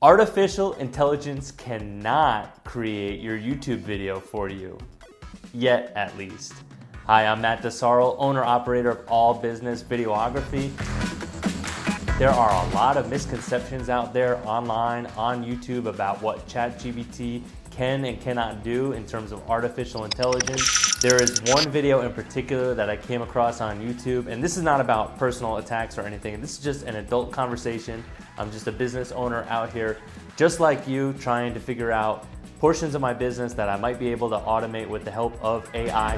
Artificial intelligence cannot create your YouTube video for you. Yet, at least. Hi, I'm Matt DeSarl, owner-operator of All Business Videography. There are a lot of misconceptions out there online, on YouTube, about what ChatGPT can and cannot do in terms of artificial intelligence. There is one video in particular that I came across on YouTube, and this is not about personal attacks or anything. This is just an adult conversation. I'm just a business owner out here, just like you, trying to figure out portions of my business that I might be able to automate with the help of AI.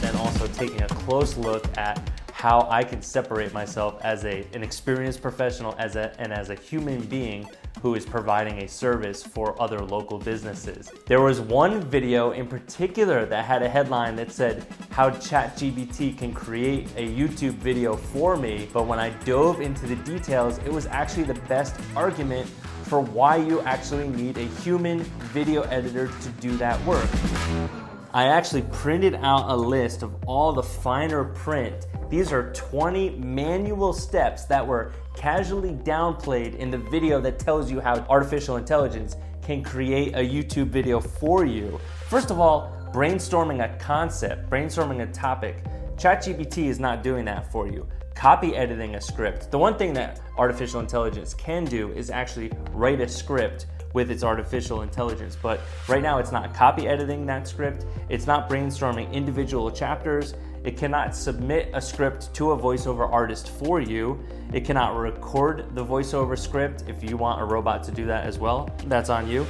And also taking a close look at how I can separate myself as an experienced professional and as a human being who is providing a service for other local businesses. There was one video in particular that had a headline that said how ChatGPT can create a YouTube video for me, but when I dove into the details, it was actually the best argument for why you actually need a human video editor to do that work. I actually printed out a list of all the finer print. These are 20 manual steps that were casually downplayed in the video that tells you how artificial intelligence can create a YouTube video for you. First of all, brainstorming a concept, brainstorming a topic. ChatGPT is not doing that for you. Copy editing a script. The one thing that artificial intelligence can do is actually write a script with its artificial intelligence, but right now it's not copy editing that script, it's not brainstorming individual chapters, it cannot submit a script to a voiceover artist for you, it cannot record the voiceover script. If you want a robot to do that as well, that's on you.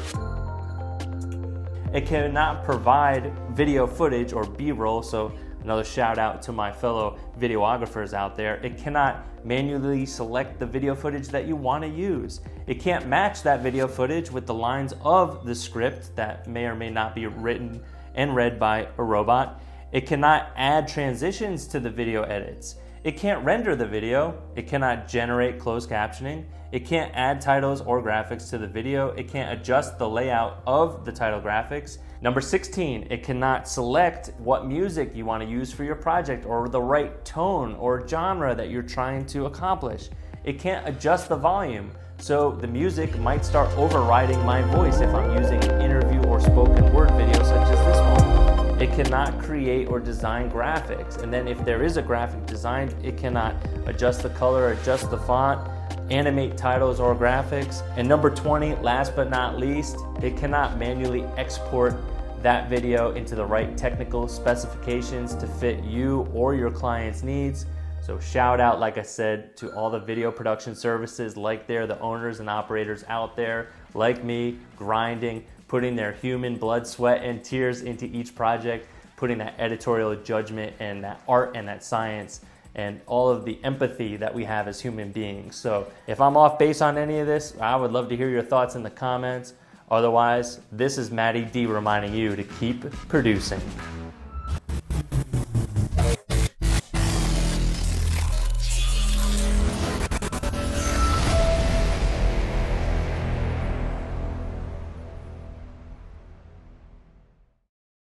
It cannot provide video footage or B-roll, so another shout out to my fellow videographers out there. It cannot manually select the video footage that you want to use. It can't match that video footage with the lines of the script that may or may not be written and read by a robot. It cannot add transitions to the video edits. It can't render the video. It cannot generate closed captioning. It can't add titles or graphics to the video. It can't adjust the layout of the title graphics. Number 16, it cannot select what music you want to use for your project or the right tone or genre that you're trying to accomplish. It can't adjust the volume, so the music might start overriding my voice if I'm using an interview or spoken word video such as this one. It cannot create or design graphics, and then if there is a graphic designed, it cannot adjust the color, adjust the font, animate titles or graphics. And number 20, last but not least, it cannot manually export that video into the right technical specifications to fit you or your client's needs. So shout out, like I said, to all the video production services like they're the owners and operators out there, like me, grinding, putting their human blood, sweat, and tears into each project, putting that editorial judgment and that art and that science and all of the empathy that we have as human beings. So if I'm off base on any of this, I would love to hear your thoughts in the comments. Otherwise, this is Matty D reminding you to keep producing.